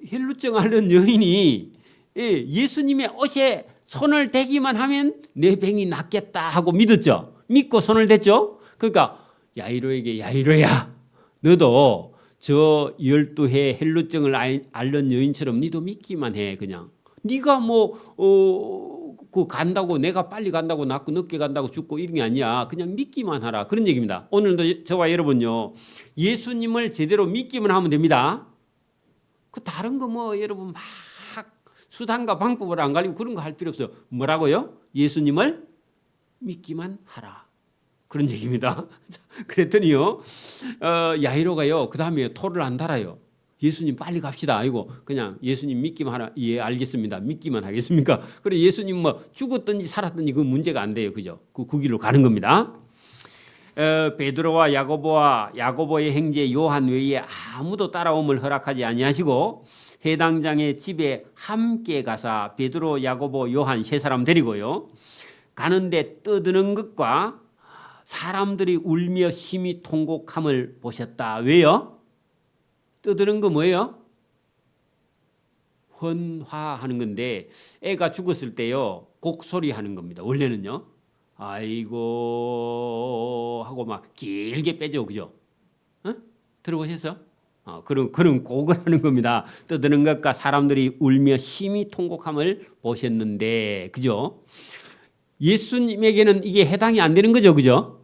헬루증 앓는 여인이 예수님의 옷에 손을 대기만 하면 내 병이 낫겠다 하고 믿었죠. 믿고 손을 댔죠. 그러니까 야이로에게 야이로야 너도 저 12해 헬루증을 앓는 여인처럼 니도 믿기만 해. 그냥 네가 그 간다고 내가 빨리 간다고 낫고 늦게 간다고 죽고 이런 게 아니야. 그냥 믿기만 하라. 그런 얘기입니다. 오늘도 저와 여러분요 예수님을 제대로 믿기만 하면 됩니다. 그 다른 거 뭐 여러분 막 수단과 방법을 안 가리고 그런 거 할 필요 없어요. 뭐라고요? 예수님을 믿기만 하라. 그런 얘기입니다. 그랬더니요 야이로가요 그 다음에 토를 안 달아요. 예수님 빨리 갑시다. 아이고 그냥 예수님 믿기만 하라. 예 알겠습니다. 믿기만 하겠습니까? 그래 예수님 뭐 죽었든지 살았든지 그 문제가 안 돼요. 그죠? 그 길로 가는 겁니다. 베드로와 야고보의 형제 요한 외에 아무도 따라옴을 허락하지 아니하시고 해당장의 집에 함께 가사 베드로, 야고보, 요한 세 사람 데리고요. 가는데 떠드는 것과 사람들이 울며 심히 통곡함을 보셨다. 왜요? 떠드는 거 뭐예요? 헌화하는 건데 애가 죽었을 때요 곡소리 하는 겁니다. 원래는요. 아이고 하고 막 길게 빼죠, 그죠? 어? 들어보셨어? 그런 곡을 하는 겁니다. 떠드는 것과 사람들이 울며 심히 통곡함을 보셨는데, 그죠? 예수님에게는 이게 해당이 안 되는 거죠, 그죠?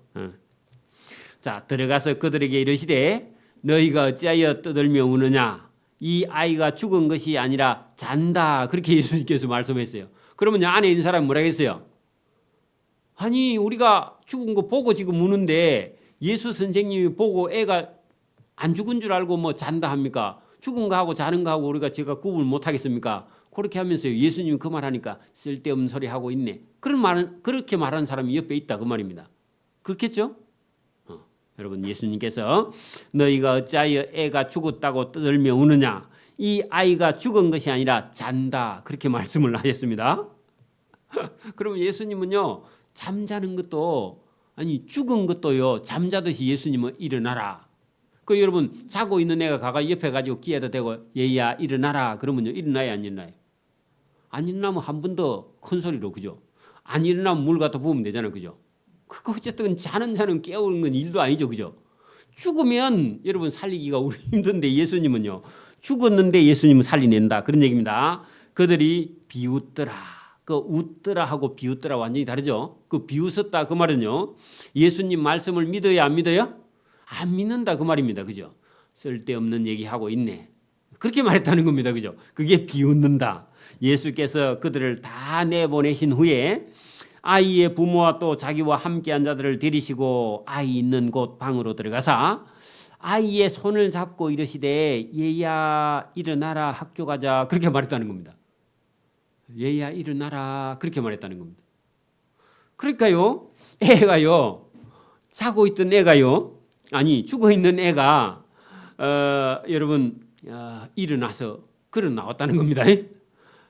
자, 들어가서 그들에게 이르시되 너희가 어찌하여 떠들며 우느냐? 이 아이가 죽은 것이 아니라 잔다. 그렇게 예수님께서 말씀했어요. 그러면 안에 있는 사람이 뭐라 했어요? 아니, 우리가 죽은 거 보고 지금 우는데 예수 선생님이 보고 애가 안 죽은 줄 알고 뭐 잔다 합니까? 죽은 거하고 자는 거하고 우리가 제가 구분을 못 하겠습니까? 그렇게 하면서 예수님이 그 말하니까 쓸데없는 소리 하고 있네. 그렇게 말하는 사람이 옆에 있다 그 말입니다. 그렇겠죠? 여러분, 예수님께서 너희가 어찌하여 애가 죽었다고 떠들며 우느냐? 이 아이가 죽은 것이 아니라 잔다. 그렇게 말씀을 하셨습니다. 그러면 예수님은요, 잠자는 것도 아니 죽은 것도요 잠자듯이 예수님은 일어나라. 그 여러분 자고 있는 애가 가가 옆에 가지고 귀에다 대고 얘야 일어나라 그러면요 일어나요 안 일어나요? 안 일어나면 한 번 더 큰 소리로, 그죠? 안 일어나면 물 갖다 부으면 되잖아요, 그죠? 그거 어쨌든 자는 깨우는 건 일도 아니죠, 그죠? 죽으면 여러분 살리기가 우리 힘든데 예수님은요 죽었는데 예수님은 살리낸다 그런 얘기입니다. 그들이 비웃더라. 그 웃더라 하고 비웃더라 완전히 다르죠. 그 비웃었다 그 말은요 예수님 말씀을 믿어야 안 믿어요? 안 믿는다 그 말입니다, 그죠? 쓸데없는 얘기하고 있네 그렇게 말했다는 겁니다, 그죠? 그게 비웃는다. 예수께서 그들을 다 내보내신 후에 아이의 부모와 또 자기와 함께한 자들을 데리시고 아이 있는 곳 방으로 들어가사 아이의 손을 잡고 이르시되 얘야 일어나라 학교 가자 그렇게 말했다는 겁니다. 얘야 일어나라 그렇게 말했다는 겁니다. 그러니까요 애가요 자고 있던 애가요 아니 죽어 있는 애가 여러분 일어나서 걸어 나왔다는 겁니다.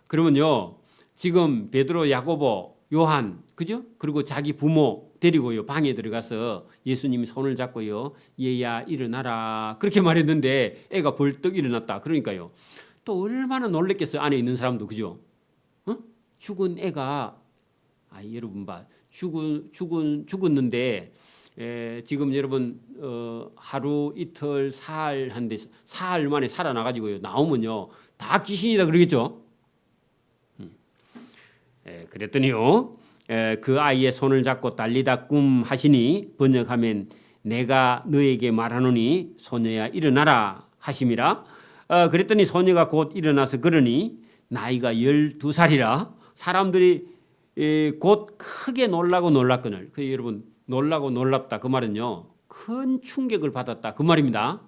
그러면요 지금 베드로 야고보 요한 그죠? 그리고 자기 부모 데리고요 방에 들어가서 예수님이 손을 잡고요 얘야 일어나라 그렇게 말했는데 애가 벌떡 일어났다. 그러니까요 또 얼마나 놀랬겠어요 안에 있는 사람도, 그죠? 죽은 애가 여러분 봐 죽었는데 지금 여러분 하루 이틀 사흘 한데 사흘 만에 살아나가지고요 나오면요 다 귀신이다 그러겠죠. 그랬더니요 그 아이의 손을 잡고 달리다 꿈 하시니 번역하면 내가 너에게 말하노니 소녀야 일어나라 하심이라. 그랬더니 소녀가 곧 일어나서 걸으니 나이가 12살이라 사람들이 곧 크게 놀라고 놀랐거늘. 그 여러분 놀라고 놀랍다 그 말은요 큰 충격을 받았다 그 말입니다.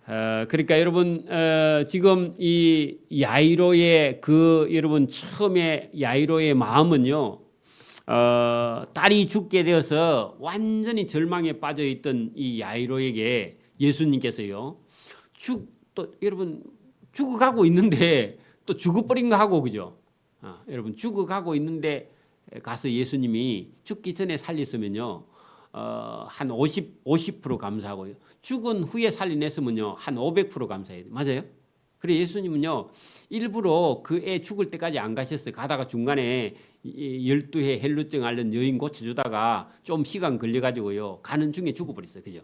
그러니까 여러분 지금 이 야이로의 그 여러분 처음에 야이로의 마음은요 딸이 죽게 되어서 완전히 절망에 빠져 있던 이 야이로에게 예수님께서요 또 여러분 죽어가고 있는데 또 죽어버린 거 하고, 그죠? 여러분 죽어가고 있는데 가서 예수님이 죽기 전에 살렸으면요 한 50% 감사하고요. 죽은 후에 살려냈으면요 한 500% 감사해요. 맞아요? 그래 예수님은요 일부러 그 애 죽을 때까지 안 가셨어요. 가다가 중간에 12해 헬루증 앓는 여인 고쳐주다가 좀 시간 걸려가지고요 가는 중에 죽어버렸어요. 그죠?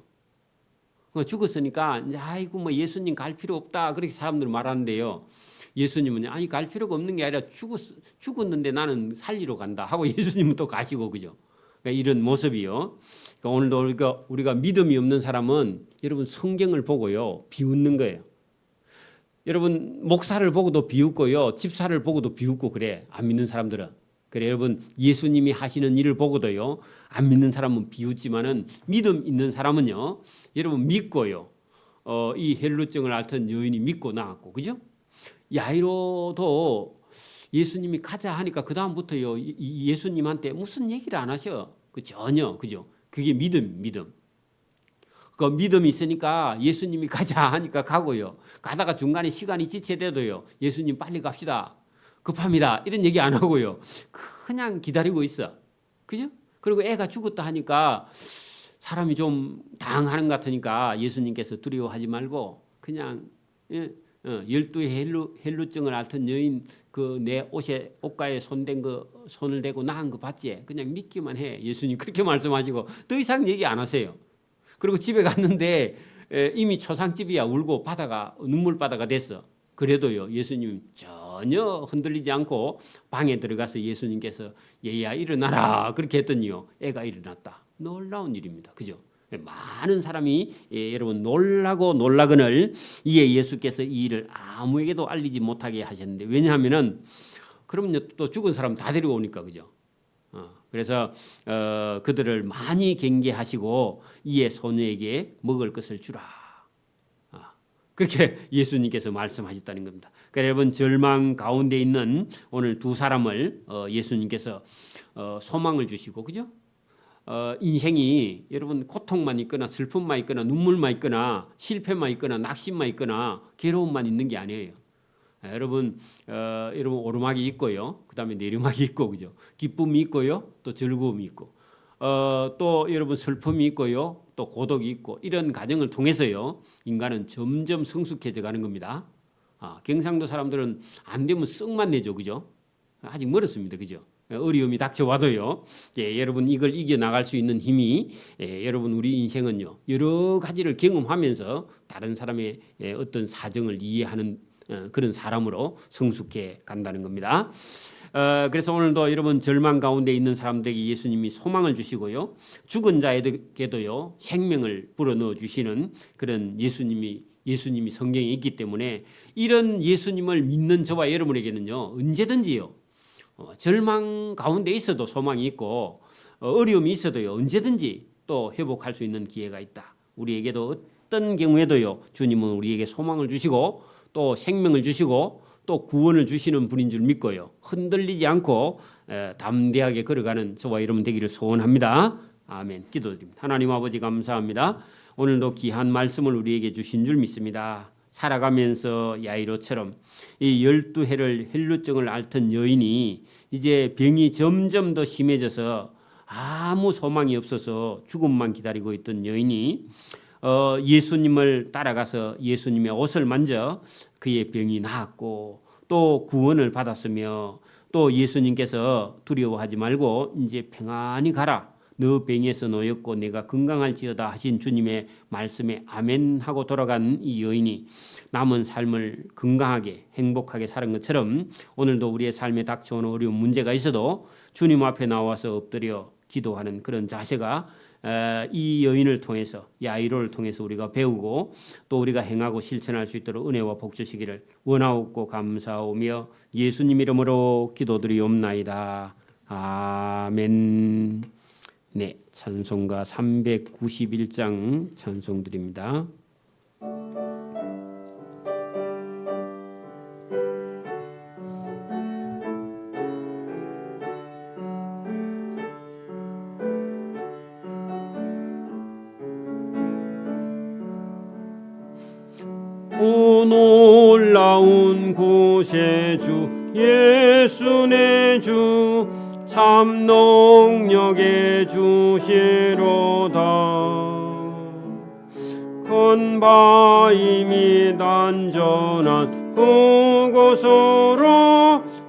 죽었으니까 이제 아이고 뭐 예수님 갈 필요 없다 그렇게 사람들 말하는데요. 예수님은 아니 갈 필요가 없는 게 아니라 죽었는데 나는 살리러 간다 하고 예수님은 또 가시고, 그죠? 그러니까 이런 모습이요. 그러니까 오늘도 우리가 믿음이 없는 사람은 여러분 성경을 보고요 비웃는 거예요. 여러분 목사를 보고도 비웃고요 집사를 보고도 비웃고 그래 안 믿는 사람들은. 그래 여러분 예수님이 하시는 일을 보고도요 안 믿는 사람은 비웃지만은 믿음 있는 사람은요 여러분 믿고요 이 헬루증을 앓던 여인이 믿고 나왔고, 그죠? 야이로도 예수님이 가자 하니까 그 다음부터요 예수님한테 무슨 얘기를 안 하셔. 그 전혀, 그죠? 그게 믿음. 그 믿음이 있으니까 예수님이 가자 하니까 가고요. 가다가 중간에 시간이 지체돼도요 예수님 빨리 갑시다. 급합니다. 이런 얘기 안 하고요. 그냥 기다리고 있어. 그죠? 그리고 애가 죽었다 하니까 사람이 좀 당하는 것 같으니까 예수님께서 두려워하지 말고 그냥 예, 12 헬루증을 앓던 여인 그 내 옷가에 손댄 거 손을 대고 나은 거 봤지? 그냥 믿기만 해. 예수님 그렇게 말씀하시고 더 이상 얘기 안 하세요. 그리고 집에 갔는데 이미 초상집이야. 울고 눈물바다가 됐어. 그래도요 예수님 전혀 흔들리지 않고 방에 들어가서 예수님께서 얘야 일어나라 그렇게 했더니요 애가 일어났다. 놀라운 일입니다. 그죠? 많은 사람이 여러분 놀라고 놀라거늘 이에 예수께서 이 일을 아무에게도 알리지 못하게 하셨는데, 왜냐하면은 그러면 또 죽은 사람 다 데리고 오니까. 그죠? 그래서 그들을 많이 경계하시고 이에 소녀에게 먹을 것을 주라. 그렇게 예수님께서 말씀하셨다는 겁니다. 그러니까 여러분 절망 가운데 있는 오늘 두 사람을 예수님께서 소망을 주시고, 그죠? 인생이 여러분 고통만 있거나 슬픔만 있거나 눈물만 있거나 실패만 있거나 낙심만 있거나 괴로움만 있는 게 아니에요. 여러분 오르막이 있고요, 그 다음에 내리막이 있고, 그죠? 기쁨이 있고요, 또 즐거움이 있고, 또 여러분 슬픔이 있고요, 또 고독이 있고, 이런 과정을 통해서요 인간은 점점 성숙해져 가는 겁니다. 경상도 사람들은 안 되면 썩만 내죠, 그죠? 아직 멀었습니다, 그죠? 어려움이 닥쳐와도요, 여러분 이걸 이겨나갈 수 있는 힘이, 여러분 우리 인생은요 여러 가지를 경험하면서 다른 사람의 어떤 사정을 이해하는 그런 사람으로 성숙해 간다는 겁니다. 그래서 오늘도 여러분 절망 가운데 있는 사람들에게 예수님이 소망을 주시고요, 죽은 자에게도요 생명을 불어넣어 주시는 그런 예수님이 성경에 있기 때문에, 이런 예수님을 믿는 저와 여러분에게는요 언제든지요 절망 가운데 있어도 소망이 있고, 어려움이 있어도요 언제든지 또 회복할 수 있는 기회가 있다. 우리에게도 어떤 경우에도요 주님은 우리에게 소망을 주시고 또 생명을 주시고 또 구원을 주시는 분인 줄 믿고요, 흔들리지 않고 담대하게 걸어가는 저와 여러분 되기를 소원합니다. 아멘. 기도드립니다. 하나님 아버지 감사합니다. 오늘도 귀한 말씀을 우리에게 주신 줄 믿습니다. 살아가면서 야이로처럼 이 12해를 헬루증을 앓던 여인이 이제 병이 점점 더 심해져서 아무 소망이 없어서 죽음만 기다리고 있던 여인이 예수님을 따라가서 예수님의 옷을 만져 그의 병이 나았고 또 구원을 받았으며, 또 예수님께서 두려워하지 말고 이제 평안히 가라, 너 병에서 놓였고 내가 건강할지어다 하신 주님의 말씀에 아멘 하고 돌아간 이 여인이 남은 삶을 건강하게 행복하게 사는 것처럼, 오늘도 우리의 삶에 닥쳐오는 어려운 문제가 있어도 주님 앞에 나와서 엎드려 기도하는 그런 자세가 이 여인을 통해서, 야이로를 통해서 우리가 배우고 또 우리가 행하고 실천할 수 있도록 은혜와 복 주시기를 원하옵고 감사하오며 예수님 이름으로 기도드리옵나이다. 아멘. 네, 찬송가 391장 찬송 드립니다. 오 놀라운 구세주 예수 내 주, 참 능력의 주시로다. 큰 바임이 단전한 그곳으로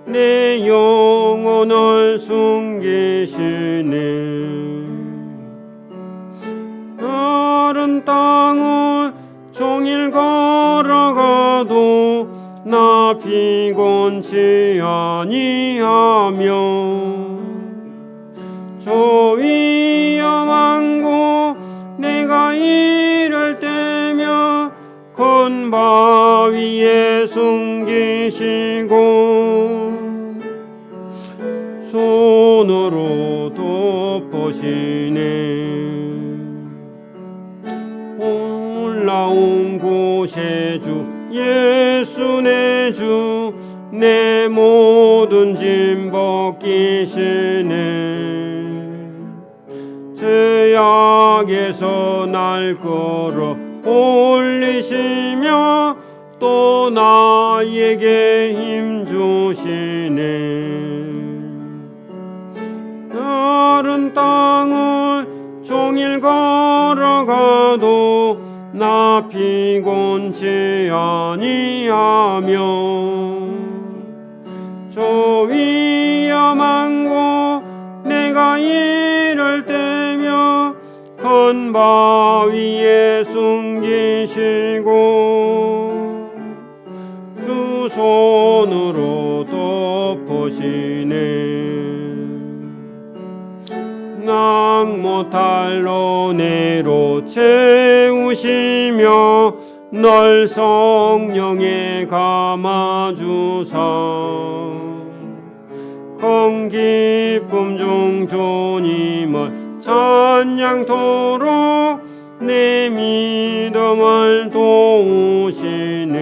내 영혼을 숨기시네. 다른 땅을 종일 걸어가도 나 피곤치 아니하며, 저 위험한 곳 내가 이를 때며 큰 바위에 숨기시고 손으로 덮으시네. 올라온 곳에 주 예수 내 주, 내 모든 짐 벗기시네. 죄악에서 날 끌어 올리시며 또 나에게 힘 주시네. 다른 땅을 종일 걸어가도 나 피곤치 아니하며 저 위험한 곳 내가 이를 때며 큰 바위에 숨기시고 주 손으로 덮으시네. 낙모탈로 내로 채우시며 널 성령에 감아주사 큰 기쁨 중 주님을 찬양토록 내 믿음을 도우시네.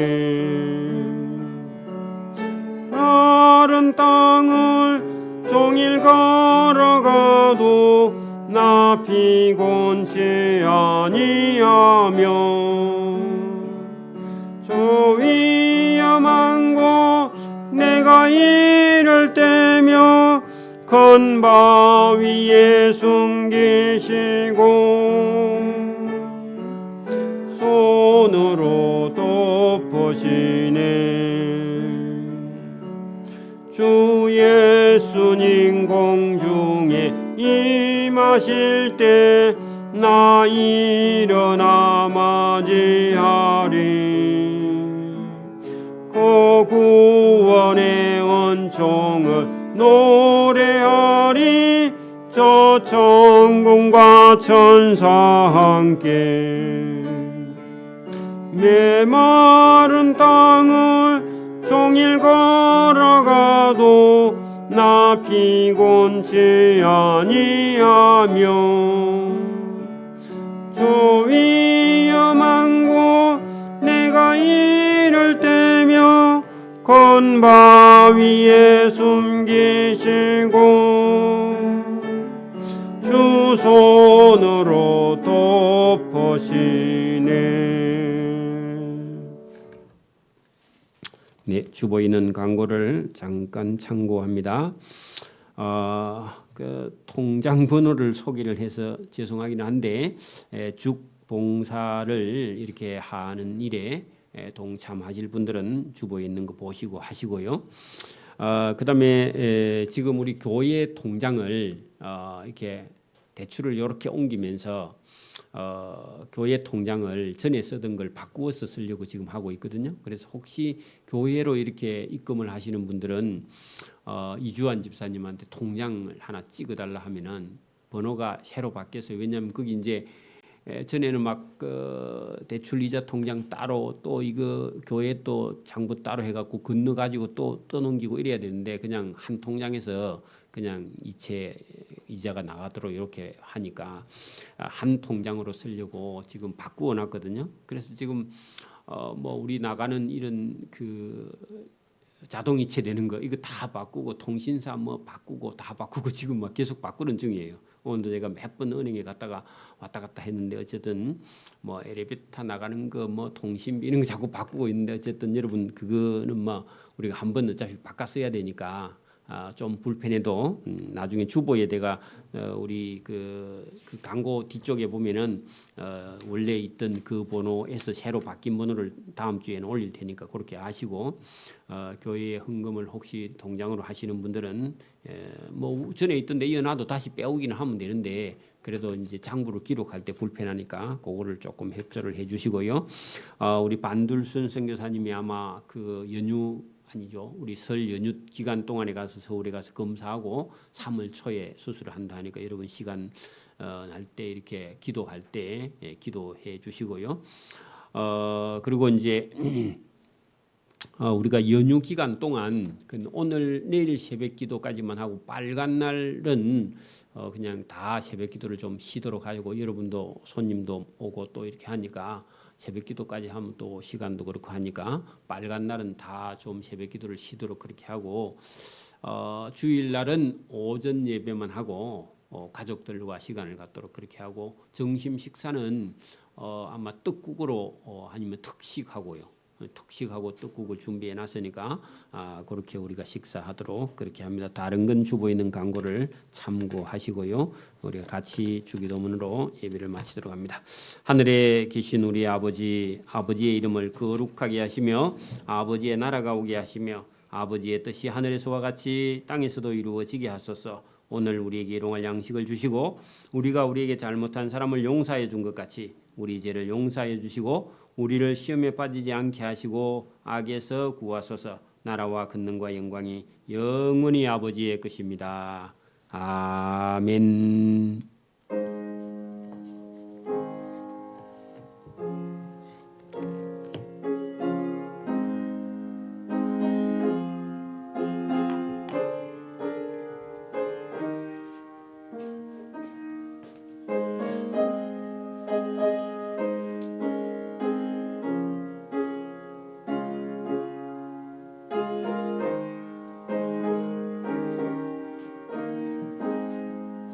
다른 땅을 종일 걸어가도 나 피곤치 아니하며 저 위험한 곳 내가 이를 때며 큰 바위에 숨기시고 손으로 덮으시네. 주 예수님 공중에 임하실 때 나 일어나 맞이하리. 그 구원의 은총을 노래하리. 저 천군과 천사 함께 메마른 땅을 종일 걸어가도 나 피곤치 아니하며 저 위험한 곳 내가 이를 때며 큰 바위에 숨기시고 주 손으로 덮으시네. 네, 주보이는 광고를 잠깐 참고합니다. 그 통장 번호를 소개를 해서 죄송하긴 한데 죽봉사를 이렇게 하는 일에 동참하실 분들은 주보에 있는 거 보시고 하시고요. 그다음에 지금 우리 교회 통장을 이렇게 대출을 이렇게 옮기면서 교회 통장을 전에 쓰던 걸 바꾸어서 쓰려고 지금 하고 있거든요. 그래서 혹시 교회로 이렇게 입금을 하시는 분들은 이주환 집사님한테 통장을 하나 찍어달라 하면은 번호가 새로 바뀌었어요. 왜냐하면 거기 이제 전에는 막 대출 이자 통장 따로 또 이거 교회 또 장부 따로 해갖고 건너 가지고 또 떠넘기고 이래야 되는데 그냥 한 통장에서 그냥 이체 이자가 나가도록 이렇게 하니까 한 통장으로 쓰려고 지금 바꾸어 놨거든요. 그래서 지금 뭐 우리 나가는 이런 그 자동 이체되는 거 이거 다 바꾸고 통신사 뭐 바꾸고 다 바꾸고 지금 막 계속 바꾸는 중이에요. 오늘도 제가 몇 번 은행에 갔다가 왔다 갔다 했는데 어쨌든 뭐 엘리베이터 나가는 거 뭐 통신비 이런 거 자꾸 바꾸고 있는데 어쨌든 여러분 그거는 뭐 우리가 한 번 어차피 바꿔 써야 되니까 좀 불편해도 나중에 주보에 내가 우리 그 광고 뒤쪽에 보면은 원래 있던 그 번호에서 새로 바뀐 번호를 다음 주에는 올릴 테니까 그렇게 아시고 교회에 헌금을 혹시 통장으로 하시는 분들은 뭐 전에 있던데 이어놔도 다시 빼오기는 하면 되는데 그래도 이제 장부를 기록할 때 불편하니까 그거를 조금 협조를 해주시고요. 우리 반둘순 선교사님이 아마 그 연휴 아니죠. 우리 설 연휴 기간 동안에 가서 서울에 가서 검사하고 3월 초에 수술을 한다 하니까 여러분 시간 날 때 이렇게 기도할 때 기도해 주시고요. 그리고 이제 우리가 연휴 기간 동안 오늘 내일 새벽 기도까지만 하고 빨간 날은 그냥 다 새벽 기도를 좀 쉬도록 하고 여러분도 손님도 오고 또 이렇게 하니까 새벽 기도까지 하면 또 시간도 그렇고 하니까 빨간 날은 다 좀 새벽 기도를 쉬도록 그렇게 하고 주일 날은 오전 예배만 하고 가족들과 시간을 갖도록 그렇게 하고 점심 식사는 아마 떡국으로 아니면 특식하고요. 특식하고 떡국을 준비해 놨으니까 그렇게 우리가 식사하도록 그렇게 합니다. 다른 건 주보에 있는 광고를 참고하시고요. 우리가 같이 주기도문으로 예배를 마치도록 합니다. 하늘에 계신 우리 아버지, 아버지의 이름을 거룩하게 하시며 아버지의 나라가 오게 하시며 아버지의 뜻이 하늘에서와 같이 땅에서도 이루어지게 하소서. 오늘 우리에게 일용할 양식을 주시고 우리가 우리에게 잘못한 사람을 용서해 준 것 같이 우리 죄를 용서해 주시고 우리를 시험에 빠지지 않게 하시고 악에서 구하소서. 나라와 권능과 영광이 영원히 아버지의 것입니다. 아멘.